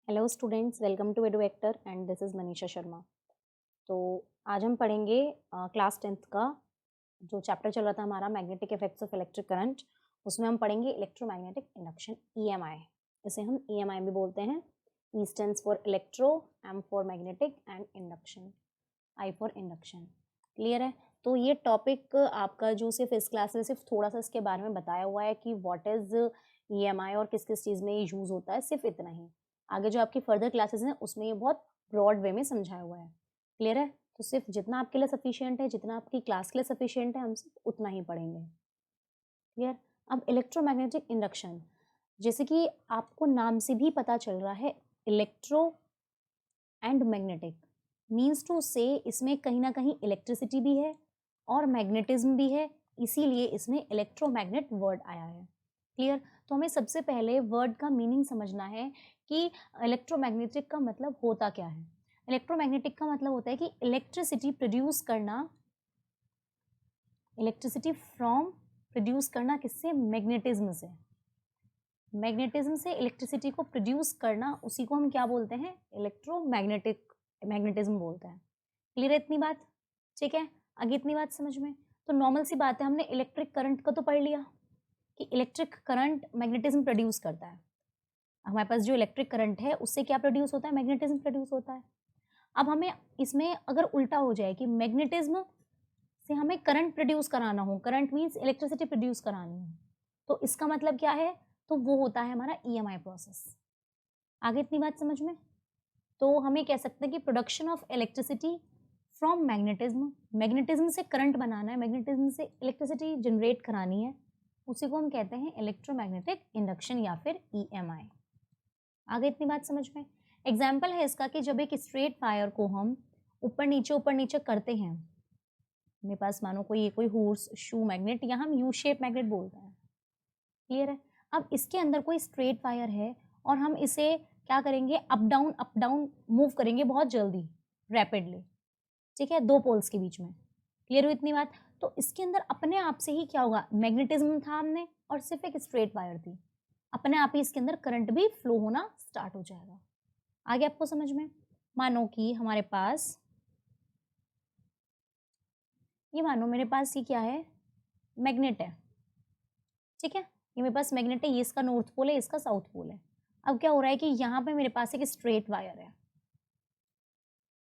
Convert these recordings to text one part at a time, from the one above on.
Hello students, welcome to Eduvector and this is Manisha Sharma. तो आज हम पढ़ेंगे क्लास 10th का जो चैप्टर चल रहा था हमारा magnetic effects of electric current. उसमें हम पढ़ेंगे इलेक्ट्रोमैग्नेटिक इंडक्शन ईएमआई। इसे हम ईएमआई भी बोलते हैं। E stands for electro, M for magnetic and induction, I for induction. Clear है? तो ये टॉपिक आपका जो सिर्फ इस क्लास में सिर्फ थोड़ा सा इसके बारे में बताया हुआ है कि व्हाट इज ईएमआई और किस किस चीज़ में ये यूज़ होता है, सिर्फ इतना ही। आगे जो आपकी फर्दर क्लासेस हैं उसमें ये बहुत ब्रॉड वे में समझाया हुआ है। क्लियर है? तो सिर्फ जितना आपके लिए सफिशिएंट है, जितना आपकी क्लास के लिए सफिशिएंट है, हम सिर्फ उतना ही पढ़ेंगे। क्लियर? अब इलेक्ट्रोमैग्नेटिक इंडक्शन, जैसे कि आपको नाम से भी पता चल रहा है, electro and magnetic means two से इसमें कहीं ना कहीं इलेक्ट्रिसिटी भी है और मैग्नेटिज्म भी है, इसीलिए इसमें इलेक्ट्रोमैग्नेट वर्ड आया है। क्लियर? तो हमें सबसे पहले वर्ड का मीनिंग समझना है कि इलेक्ट्रोमैग्नेटिक का मतलब होता क्या है। इलेक्ट्रोमैग्नेटिक का मतलब होता है कि इलेक्ट्रिसिटी प्रोड्यूस करना, इलेक्ट्रिसिटी फ्रॉम प्रोड्यूस करना किससे? मैग्नेटिज्म से। मैग्नेटिज्म से इलेक्ट्रिसिटी को प्रोड्यूस करना, उसी को हम क्या बोलते हैं? इलेक्ट्रोमैग्नेटिक मैग्नेटिज्म बोलते हैं। क्लियर है इतनी बात? ठीक है, आगे इतनी बात समझ में? तो नॉर्मल सी बात है, हमने इलेक्ट्रिक करंट का तो पढ़ लिया कि इलेक्ट्रिक करंट मैग्नेटिज्म प्रोड्यूस करता है। हमारे पास जो इलेक्ट्रिक करंट है उससे क्या प्रोड्यूस होता है? मैग्नेटिज्म प्रोड्यूस होता है। अब हमें इसमें अगर उल्टा हो जाए कि मैग्नेटिज्म से हमें करंट प्रोड्यूस कराना हो, करंट मीन्स इलेक्ट्रिसिटी प्रोड्यूस करानी हो, तो इसका मतलब क्या है? तो वो होता है हमारा ईएमआई प्रोसेस। आगे इतनी बात समझ में? तो हमें कह सकते हैं कि production of electricity from magnetism, magnetism से करंट बनाना है, मैग्नेटिज्म से इलेक्ट्रिसिटी जनरेट करानी है, उसी को हम कहते हैं इलेक्ट्रोमैग्नेटिक इंडक्शन या फिर ईएमआई। आगे इतनी बात समझ में? एग्जाम्पल है इसका कि जब एक स्ट्रेट वायर को हम ऊपर नीचे करते हैं, मेरे पास मानो कोई हॉर्स शू मैग्नेट या हम यू शेप मैग्नेट बोलते हैं। क्लियर है? अब इसके अंदर कोई स्ट्रेट वायर है और हम इसे क्या करेंगे? अप डाउन मूव करेंगे बहुत जल्दी, रैपिडली। ठीक है, दो पोल्स के बीच में। क्लियर हुई इतनी बात? तो इसके अंदर अपने आप से ही क्या होगा? मैग्नेटिज्म था हमने और सिर्फ एक स्ट्रेट वायर थी, अपने आप ही इसके अंदर करंट भी फ्लो होना स्टार्ट हो जाएगा। आगे आपको समझ में? मानो कि हमारे पास ये, मानो मेरे पास ये क्या है? मैग्नेट है। ठीक है, ये मेरे पास मैग्नेट है, ये इसका नॉर्थ पोल है, इसका साउथ पोल है। अब क्या हो रहा है कि यहाँ पे मेरे पास एक स्ट्रेट वायर है।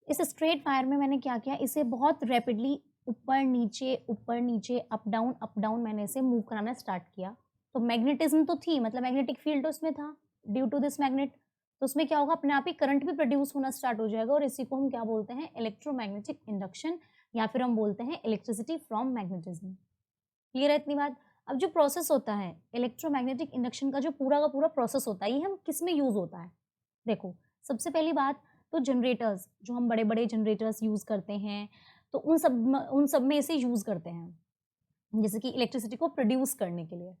इस स्ट्रेट वायर में मैंने क्या किया? इसे बहुत रैपिडली ऊपर नीचे अप डाउन मैंने इसे मूव कराना स्टार्ट किया। तो मैग्नेटिज्म तो थी, मतलब मैग्नेटिक फील्ड तो उसमें था ड्यू टू दिस मैग्नेट। तो उसमें क्या होगा? अपने आप ही करंट भी प्रोड्यूस होना स्टार्ट हो जाएगा और इसी को हम क्या बोलते हैं? इलेक्ट्रोमैग्नेटिक इंडक्शन या फिर हम बोलते हैं इलेक्ट्रिसिटी फ्रॉम मैग्नेटिज्म। क्लियर है इतनी बात? अब जो प्रोसेस होता है इलेक्ट्रोमैग्नेटिक इंडक्शन का, जो पूरा का पूरा प्रोसेस होता है, ये हम किस में यूज होता है? देखो, सबसे पहली बात तो जनरेटर्स, जो हम बड़े बड़े जनरेटर्स यूज करते हैं, तो उन सब में इसे यूज करते हैं, जैसे कि इलेक्ट्रिसिटी को प्रोड्यूस करने के लिए।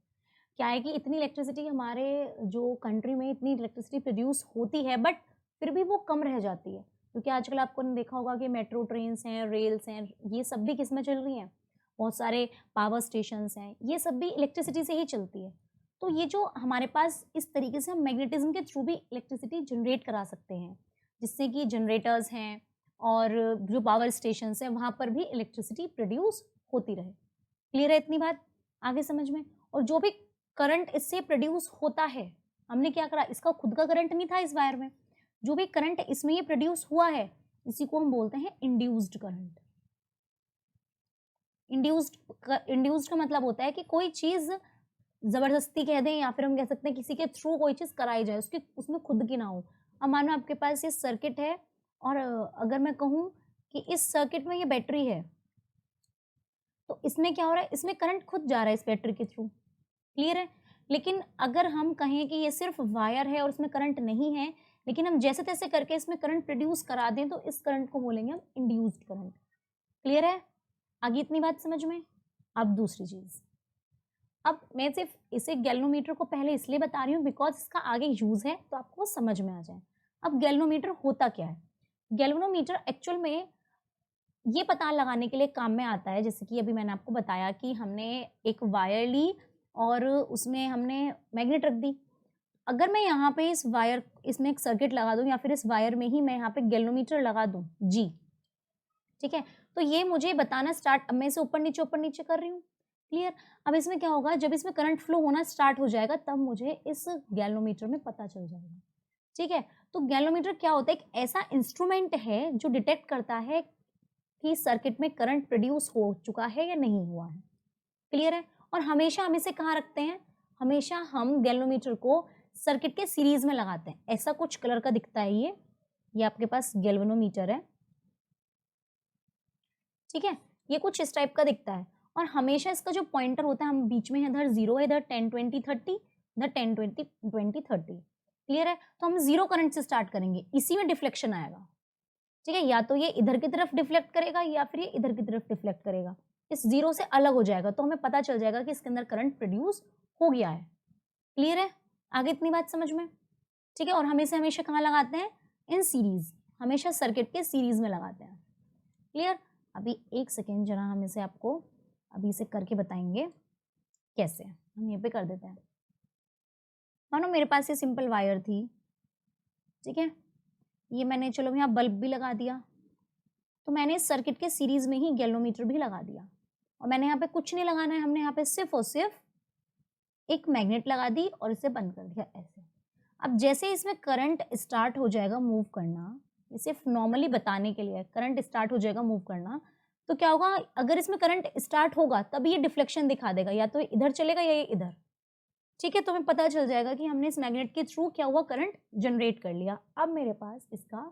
क्या है कि इतनी इलेक्ट्रिसिटी हमारे जो कंट्री में इतनी इलेक्ट्रिसिटी प्रोड्यूस होती है, बट फिर भी वो कम रह जाती है, क्योंकि आजकल आपको देखा होगा कि मेट्रो ट्रेन्स हैं, रेल्स हैं, ये सब भी किस में चल रही हैं? बहुत सारे पावर स्टेशंस हैं, ये सब भी इलेक्ट्रिसिटी से ही चलती है। तो ये जो हमारे पास, इस तरीके से हम मैग्नेटिज्म के थ्रू भी इलेक्ट्रिसिटी जनरेट करा सकते हैं, जिससे कि जनरेटर्स हैं और जो पावर स्टेशन हैं वहाँ पर भी इलेक्ट्रिसिटी प्रोड्यूस होती रहे। क्लियर है इतनी बात? आगे समझ में? और जो भी करंट इससे प्रोड्यूस होता है, हमने क्या करा? इसका खुद का करंट नहीं था इस वायर में, जो भी करंट इसमें ये प्रोड्यूस हुआ है, इसी को हम बोलते हैं इंड्यूस्ड करंट। इंड्यूस्ड का मतलब होता है कि कोई चीज जबरदस्ती कह दें या फिर हम कह सकते हैं किसी के थ्रू कोई चीज कराई जाए, उसकी उसमें खुद की ना हो। अब मानो आपके पास ये सर्किट है और अगर मैं कहूँ कि इस सर्किट में ये बैटरी है, तो इसमें क्या हो रहा है? इसमें करंट खुद जा रहा है इस बैटरी के थ्रू। क्लियर है? लेकिन अगर हम कहें कि ये सिर्फ वायर है और इसमें करंट नहीं है, लेकिन हम जैसे तैसे करके इसमें करंट प्रोड्यूस करा दें, तो इस करंट को बोलेंगे हम इंड्यूस्ड करंट। क्लियर है? आगे इतनी बात समझ में? अब दूसरी चीज, अब मैं सिर्फ इसे गैल्वेनोमीटर को पहले इसलिए बता रही हूँ बिकॉज इसका आगे यूज है, तो आपको समझ में आ जाए। अब गैल्वेनोमीटर होता क्या है? गैल्वेनोमीटर एक्चुअल में ये पता लगाने के लिए काम में आता है, जैसे कि अभी मैंने आपको बताया कि हमने एक वायर ली और उसमें हमने मैग्नेट रख दी। अगर मैं यहाँ पे इस वायर, इसमें एक सर्किट लगा दूं या फिर इस वायर में ही मैं यहाँ पे गैल्वेनोमीटर लगा दूं जी, ठीक है, तो ये मुझे बताना स्टार्ट, अब मैं इसे ऊपर नीचे कर रही हूँ, क्लियर। अब इसमें क्या होगा, जब इसमें करंट फ्लो होना स्टार्ट हो जाएगा तब मुझे इस गैल्वेनोमीटर में पता चल जाएगा, ठीक है। तो गैल्वेनोमीटर क्या होता है, एक ऐसा इंस्ट्रूमेंट है जो डिटेक्ट करता है कि सर्किट में करंट प्रोड्यूस हो चुका है या नहीं हुआ है, क्लियर है। और हमेशा हम इसे कहाँ रखते हैं, हमेशा हम गैल्वेनोमीटर को सर्किट के सीरीज में लगाते हैं। ऐसा कुछ कलर का दिखता है ये आपके पास गैल्वेनोमीटर है, ठीक है, ये कुछ इस टाइप का दिखता है। और हमेशा इसका जो पॉइंटर होता है, हम बीच में इधर 0 है, इधर 10 20 30, इधर 10 20 20 30, क्लियर है। तो हम 0 करंट से स्टार्ट करेंगे, इसी में डिफ्लेक्शन आएगा, ठीक है, या तो ये इधर की तरफ डिफ्लेक्ट करेगा या फिर ये इधर की तरफ डिफ्लेक्ट करेगा, इस 0 से अलग हो जाएगा, तो हमें पता चल जाएगा कि इसके अंदर करंट प्रोड्यूस हो गया है, क्लियर है। आगे इतनी बात समझ में, ठीक है। और हम इसे हमेशा कहाँ लगाते हैं, इन सीरीज, हमेशा सर्किट के सीरीज में लगाते हैं, क्लियर। अभी एक सेकेंड जरा, हम इसे आपको अभी इसे करके बताएंगे कैसे। हम ये पे कर देते हैं, मानो मेरे पास ये सिंपल वायर थी, ठीक है, ये मैंने चलो यहाँ बल्ब भी लगा दिया, तो मैंने इस सर्किट के सीरीज में ही गैल्वेनोमीटर भी लगा दिया, और मैंने यहाँ पे कुछ नहीं लगाना है, हमने यहाँ पे सिर्फ और सिर्फ एक मैग्नेट लगा दी और इसे बंद कर दिया ऐसे। अब जैसे इसमें करंट स्टार्ट हो जाएगा मूव करना, ये सिर्फ नॉर्मली बताने के लिए, करंट स्टार्ट हो जाएगा मूव करना, तो क्या होगा, अगर इसमें करंट स्टार्ट होगा तब ये डिफ्लेक्शन दिखा देगा, या तो इधर चलेगा या ये इधर, ठीक है। तो हमें पता चल जाएगा कि हमने इस मैग्नेट के थ्रू क्या हुआ, करंट जनरेट कर लिया। अब मेरे पास इसका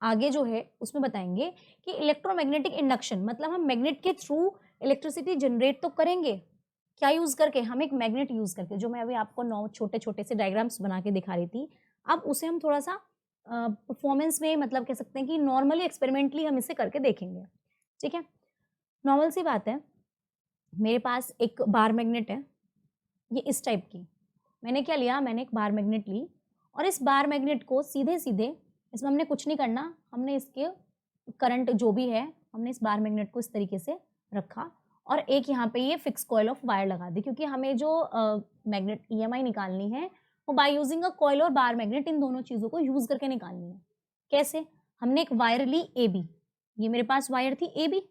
आगे जो है उसमें बताएंगे कि इलेक्ट्रोमैग्नेटिक इंडक्शन, मतलब हम मैग्नेट के थ्रू इलेक्ट्रिसिटी जनरेट तो करेंगे, क्या यूज करके, हम एक मैग्नेट यूज करके, जो मैं अभी आपको 9 छोटे छोटे से डायग्राम्स बना के दिखा रही थी। अब उसे हम थोड़ा सा परफॉर्मेंस में, मतलब कह सकते हैं कि नॉर्मली एक्सपेरिमेंटली हम इसे करके देखेंगे, ठीक है। नॉर्मल सी बात है, मेरे पास एक बार मैग्नेट है, ये इस टाइप की, मैंने क्या लिया, मैंने एक बार मैग्नेट ली, और इस बार मैग्नेट को सीधे सीधे, इसमें हमने कुछ नहीं करना, हमने इसके करंट जो भी है, हमने इस बार मैग्नेट को इस तरीके से रखा, और एक यहाँ पे ये फिक्स कॉइल ऑफ वायर लगा दी, क्योंकि हमें जो मैग्नेट EMI निकालनी है वो बाय यूजिंग अ कॉइल और बार मैग्नेट, इन दोनों चीज़ों को यूज करके निकालनी है। कैसे, हमने एक वायर ली AB, ये मेरे पास वायर थी AB,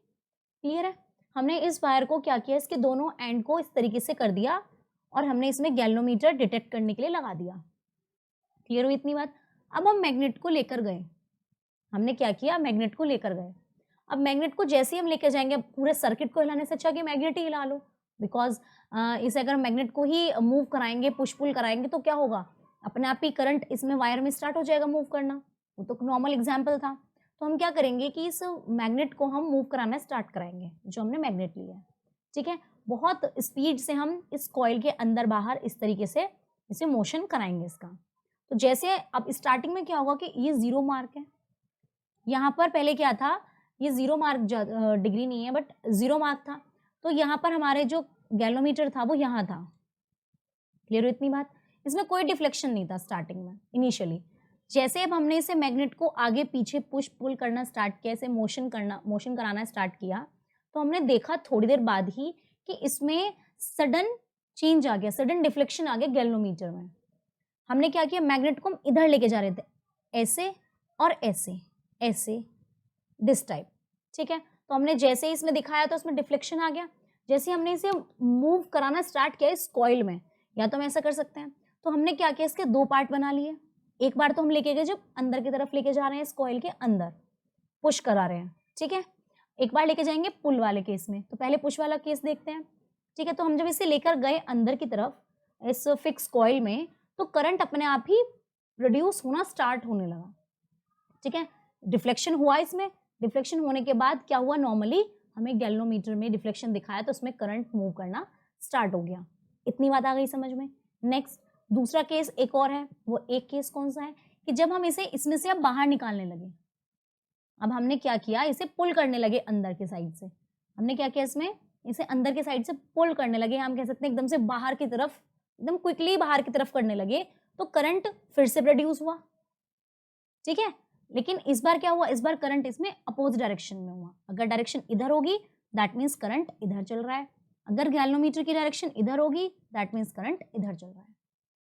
क्लियर है। हमने इस वायर को क्या किया, इसके दोनों एंड को इस तरीके से कर दिया, और हमने इसमें गैल्वेनोमीटर डिटेक्ट करने के लिए लगा दिया, क्लियर हुई इतनी बात। अब हम मैग्नेट को लेकर गए, हमने क्या किया, मैग्नेट को लेकर गए। अब मैग्नेट को जैसे ही हम लेकर जाएंगे, पूरे सर्किट को हिलाने से अच्छा कि मैग्नेट ही हिला लो, बिकॉज इसे अगर मैग्नेट को ही मूव कराएंगे, पुश पुल कराएंगे, तो क्या होगा, अपने आप ही करंट इसमें वायर में स्टार्ट हो जाएगा मूव करना, वो तो नॉर्मल एग्जाम्पल था। तो हम क्या करेंगे कि इस मैग्नेट को हम मूव कराना स्टार्ट कराएंगे, जो हमने मैग्नेट लिया है, ठीक है। बहुत स्पीड से हम इस कॉइल के अंदर बाहर इस तरीके से इसे मोशन कराएंगे इसका। तो जैसे अब स्टार्टिंग में क्या होगा कि ये 0 मार्क है, यहाँ पर पहले क्या था, ये 0 मार्क डिग्री नहीं है बट 0 मार्क था, तो यहाँ पर हमारे जो गैल्वेनोमीटर था वो यहाँ था, क्लियर हो इतनी बात। इसमें कोई डिफ्लेक्शन नहीं था स्टार्टिंग में इनिशियली। जैसे अब हमने इसे मैग्नेट को आगे पीछे पुश पुल करना स्टार्ट किया, इसे मोशन कराना स्टार्ट किया, तो हमने देखा थोड़ी देर बाद ही कि इसमें सडन चेंज आ गया, सडन डिफ्लेक्शन आ गया गैल्वेनोमीटर में। हमने क्या किया, मैग्नेट को हम इधर लेके जा रहे थे, ऐसे और ऐसे ऐसे, दिस टाइप, ठीक है। तो हमने जैसे ही इसमें दिखाया तो उसमें डिफ्लेक्शन आ गया। जैसे हमने इसे मूव कराना स्टार्ट किया इस कॉइल में, या तो हम ऐसा कर सकते हैं, तो हमने क्या किया, इसके 2 पार्ट बना लिए। एक बार तो हम लेके गए जब अंदर की तरफ लेके जा रहे हैं, इस कॉइल के अंदर पुश करा रहे हैं, ठीक है। एक बार लेके जाएंगे पुल वाले केस में, तो पहले पुश वाला केस देखते हैं, ठीक है। तो हम जब इसे लेकर गए अंदर की तरफ इस फिक्स कॉइल में, तो करंट अपने आप ही प्रोड्यूस होना स्टार्ट होने लगा, ठीक है। डिफ्लेक्शन हुआ, इसमें डिफ्लेक्शन होने के बाद क्या हुआ, नॉर्मली हमें गैल्वेनोमीटर में डिफ्लेक्शन दिखाया तो उसमें करंट मूव करना स्टार्ट हो गया। इतनी बात आ गई समझ में। नेक्स्ट दूसरा केस एक और है, वो एक केस कौन सा है कि जब हम इसे इसमें से अब बाहर निकालने लगे, अब हमने क्या किया, इसे पुल करने लगे अंदर के साइड से। हमने क्या किया, इसमें इसे अंदर के साइड से पुल करने लगे, हम कह सकते हैं एकदम से बाहर की तरफ, एकदम क्विकली बाहर की तरफ करने लगे, तो करंट फिर से प्रोड्यूस हुआ, ठीक है। लेकिन इस बार क्या हुआ, इस बार करंट इसमें अपोज डायरेक्शन में हुआ। अगर डायरेक्शन इधर होगी दैट मीन्स करंट इधर चल रहा है, अगर गैल्वेनोमीटर की डायरेक्शन इधर होगी दैट मीन्स करंट इधर चल रहा है।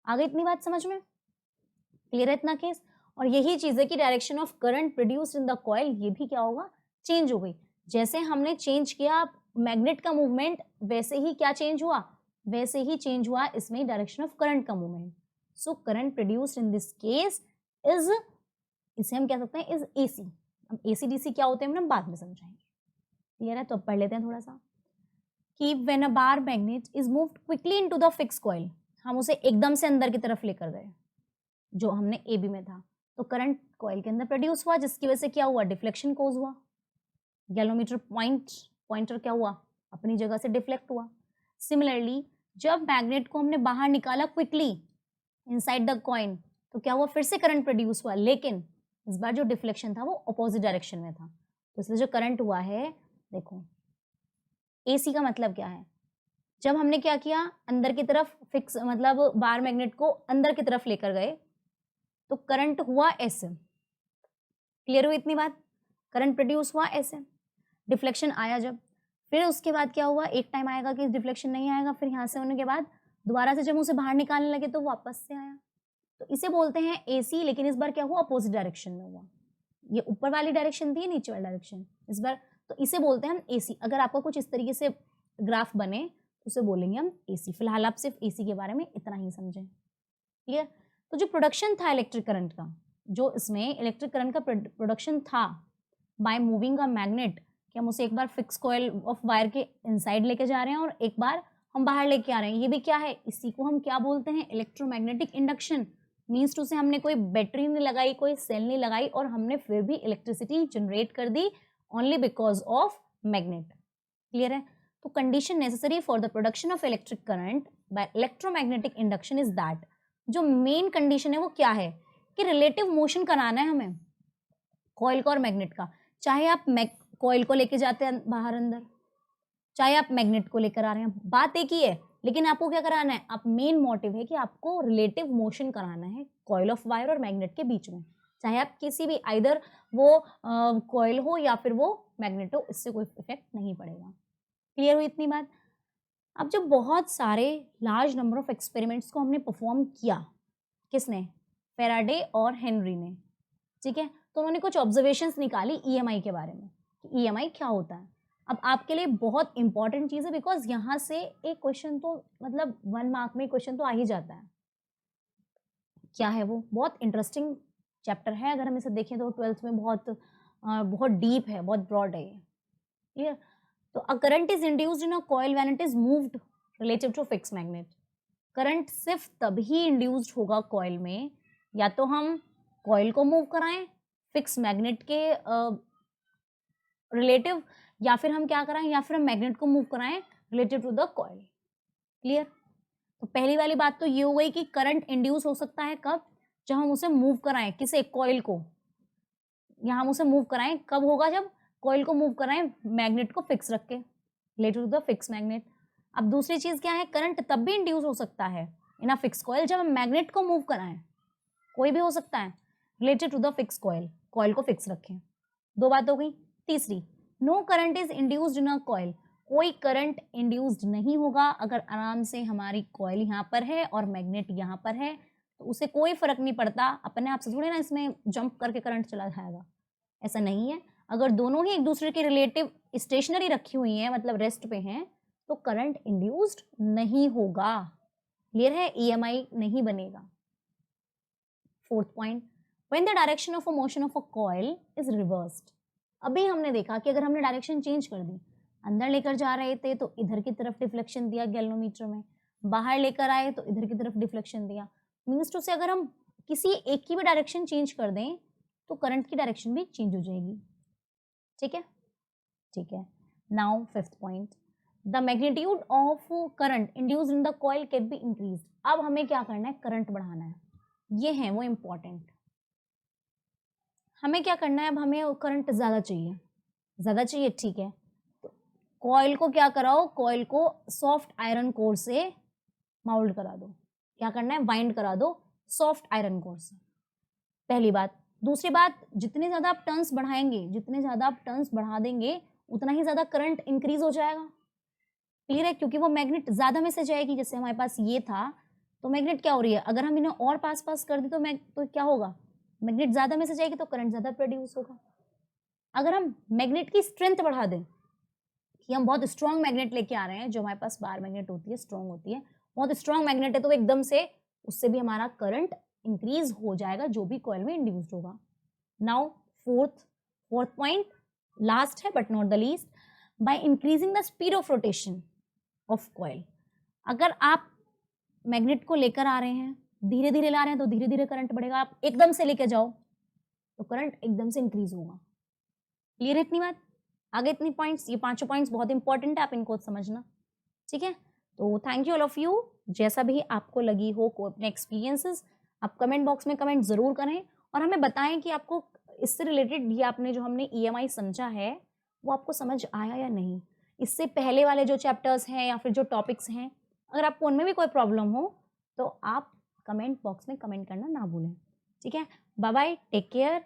आ गई इतनी बात समझ में? क्लियर है इतना केस? और यही चीज है कि direction of current produced in the coil, ये भी क्या होगा, चेंज हो गई। जैसे हमने चेंज किया मैग्नेट का मूवमेंट, वैसे ही क्या चेंज हुआ, वैसे ही चेंज हुआ इसमें डायरेक्शन ऑफ करंट का movement. So current produced in this case is, इसे हम कह सकते हैं इज एसी। अब एसी डीसी क्या होते हैं हम बाद में समझाएंगे। क्लियर है? तो अब पढ़ लेते हैं थोड़ा सा कि when a bar magnet is moved quickly into the fix coil, हम उसे एकदम से अंदर की तरफ लेकर गए जो हमने ए बी में था, तो करंट कॉइल के अंदर प्रोड्यूस हुआ, जिसकी वजह से क्या हुआ, डिफ्लेक्शन कोज हुआ। गैलोमीटर पॉइंटर क्या हुआ, अपनी जगह से डिफ्लेक्ट हुआ। सिमिलरली जब मैग्नेट को हमने बाहर निकाला क्विकली इनसाइड द कॉइन, तो क्या हुआ, फिर से करंट प्रोड्यूस हुआ, लेकिन इस बार जो डिफ्लेक्शन था वो अपोजिट डायरेक्शन में था। तो इसलिए जो करंट हुआ है, देखो एसी का मतलब क्या है, जब हमने क्या किया, अंदर की तरफ फिक्स मतलब बार मैग्नेट को अंदर की तरफ लेकर गए, तो करंट हुआ ऐसे। क्लियर हुई इतनी बात? करंट प्रोड्यूस हुआ ऐसे, डिफ्लेक्शन आया जब, फिर उसके बाद क्या हुआ, एक टाइम आएगा कि डिफ्लेक्शन नहीं आएगा, फिर यहाँ से होने के बाद दोबारा से जब उसे बाहर निकालने लगे तो वापस से आया। तो इसे बोलते हैं एसी, लेकिन इस बार क्या हुआ, अपोजिट डायरेक्शन में हुआ। ये ऊपर वाली डायरेक्शन थी, नीचे वाली डायरेक्शन इस बार, तो इसे बोलते हैं हम एसी। अगर आपका कुछ इस तरीके से ग्राफ बने तो उसे बोलेंगे हम एसी। फिलहाल आप सिर्फ एसी के बारे में इतना ही समझें। क्लियर? तो जो प्रोडक्शन था इलेक्ट्रिक करंट का, जो इसमें इलेक्ट्रिक करंट का प्रोडक्शन था बाय मूविंग अ मैग्नेट, कि हम उसे एक बार फिक्स कॉइल ऑफ वायर के इनसाइड लेके जा रहे हैं और एक बार हम बाहर लेके आ रहे हैं, ये भी क्या है, इसी को हम क्या बोलते हैं, इलेक्ट्रोमैग्नेटिक इंडक्शन। मीन्स टू से हमने कोई बैटरी नहीं लगाई, कोई सेल नहीं लगाई, और हमने फिर भी इलेक्ट्रिसिटी जनरेट कर the only because of magnet. Clear है? तो condition necessary for the production of electric current by electromagnetic induction is that, जो मेन कंडीशन है वो क्या है, कि रिलेटिव मोशन कराना है हमें कॉइल का और मैग्नेट का। चाहे आप कॉइल को लेके जाते हैं बाहर अंदर, चाहे आप मैग्नेट को लेकर आ रहे हैं, बात एक ही है, लेकिन आपको क्या कराना है, आप मेन मोटिव है कि आपको रिलेटिव मोशन कराना है कॉइल ऑफ वायर और मैग्नेट के बीच में। चाहे आप किसी भी आइदर वो कॉइल हो या फिर वो मैग्नेट हो, इससे कोई इफेक्ट नहीं पड़ेगा। क्लियर हुई इतनी बात? अब जब बहुत सारे लार्ज नंबर ऑफ एक्सपेरिमेंट्स को हमने परफॉर्म किया, किसने, फेराडे और हेनरी ने, ठीक है, तो उन्होंने कुछ ऑब्जर्वेशंस निकाली ईएमआई के बारे में, ईएमआई क्या होता है। अब आपके लिए बहुत इंपॉर्टेंट चीज है, बिकॉज यहाँ से एक क्वेश्चन तो मतलब 1 मार्क में क्वेश्चन तो आ ही जाता है। क्या है वो, बहुत इंटरेस्टिंग चैप्टर है, अगर हम इसे देखें तो 12th में बहुत डीप है, बहुत ब्रॉड है ये। क्लियर? तो a current is induced in a coil when it is moved relative to fix magnet. Current सिर्फ तभी इंड्यूस्ड होगा कॉइल में, या तो हम कॉइल को मूव कराएं फिक्स मैग्नेट के रिलेटिव, या फिर हम क्या कराएं, या फिर हम मैग्नेट को मूव कराएं relative to the coil. Clear? तो पहली वाली बात तो ये हो गई कि करंट इंड्यूस हो सकता है कब, जब हम उसे मूव कराएं, किसे, कॉइल को, या हम उसे मूव कराएं कब होगा, जब कॉइल को मूव कराएं मैग्नेट को फिक्स रख के relative to the fix magnet. अब दूसरी चीज क्या है, करंट तब भी इंड्यूस हो सकता है इन अ फिक्स कॉइल जब हम मैग्नेट को मूव कराएं, कोई भी हो सकता है, related to the fix coil, coil को फिक्स रखें। 2 बात हो गई। तीसरी, no current is induced in a coil, कोई करंट इंड्यूस्ड नहीं होगा अगर आराम से हमारी कॉइल यहाँ पर है और मैग्नेट यहाँ पर है, तो उसे कोई फर्क नहीं पड़ता, अपने आप से थोड़े ना इसमें जंप करके करंट चला जाएगा, ऐसा नहीं है। अगर दोनों ही एक दूसरे के रिलेटिव स्टेशनरी रखी हुई हैं, मतलब रेस्ट पे हैं, तो करंट इंड्यूस्ड नहीं होगा। क्लियर है? ईएमआई नहीं बनेगा। 4th point, when the direction of a motion of a coil is reversed. अभी हमने देखा कि अगर हमने डायरेक्शन चेंज कर दी, अंदर लेकर जा रहे थे तो इधर की तरफ डिफ्लेक्शन दिया गैल्वेनोमीटर में, बाहर लेकर आए तो इधर की तरफ डिफ्लेक्शन दिया। मीन्स टू से अगर हम किसी एक की भी डायरेक्शन चेंज कर दें तो करंट की डायरेक्शन भी चेंज हो जाएगी। ठीक है? ठीक है। Now 5th point, the magnitude of current induced in the coil can be increased. अब हमें क्या करना है, करंट बढ़ाना है, ये है वो इम्पॉर्टेंट। हमें क्या करना है, अब हमें करंट ज़्यादा चाहिए, ठीक है, तो कॉइल को क्या कराओ, कॉइल को सॉफ्ट आयरन कोर से माउल्ड करा दो। क्या करना है, वाइंड करा दो सॉफ्ट आयरन कोर से, पहली बात। दूसरी बात, जितने ज़्यादा आप टर्न्स बढ़ाएंगे, जितने ज़्यादा आप टर्न्स बढ़ा देंगे, उतना ही ज़्यादा करंट इंक्रीज हो जाएगा। क्लियर है? क्योंकि वो मैग्नेट ज़्यादा में से जाएगी, जैसे हमारे पास ये था, तो मैग्नेट क्या हो रही है, अगर हम इन्हें और पास पास कर दें तो क्या होगा, मैग्नेट ज़्यादा में से जाएगी तो करंट ज़्यादा प्रोड्यूस होगा। अगर हम मैग्नेट की स्ट्रेंथ बढ़ा दें कि हम बहुत स्ट्रॉन्ग मैग्नेट लेके आ रहे हैं, जो हमारे पास बार मैग्नेट होती है, स्ट्रॉन्ग होती है, बहुत स्ट्रॉन्ग मैग्नेट है, तो एकदम से उससे भी हमारा करंट इंक्रीज हो जाएगा, जो भी कॉइल में इंड्यूस्ड होगा। नाउ फोर्थ पॉइंट, लास्ट है but not the least, by increasing the speed of rotation of coil. अगर आप मैग्नेट को लेकर आ रहे हैं, धीरे धीरे ला रहे हैं, तो धीरे धीरे करंट बढ़ेगा। आप एकदम से लेके जाओ तो करंट एकदम से इंक्रीज होगा। क्लियर है इतनी बात? आगे इतनी पॉइंट्स, ये 5 पॉइंट्स बहुत इंपॉर्टेंट है, आप इनको समझना, ठीक है। तो thank you all of you. जैसा भी आपको लगी हो अपने एक्सपीरियंसेस, आप कमेंट बॉक्स में कमेंट जरूर करें और हमें बताएं कि आपको इससे रिलेटेड ये आपने जो हमने EMI समझा है वो आपको समझ आया या नहीं। इससे पहले वाले जो चैप्टर्स हैं या फिर जो टॉपिक्स हैं, अगर आपको उनमें भी कोई प्रॉब्लम हो तो आप कमेंट बॉक्स में कमेंट करना ना भूलें, ठीक है। Bye bye, take care.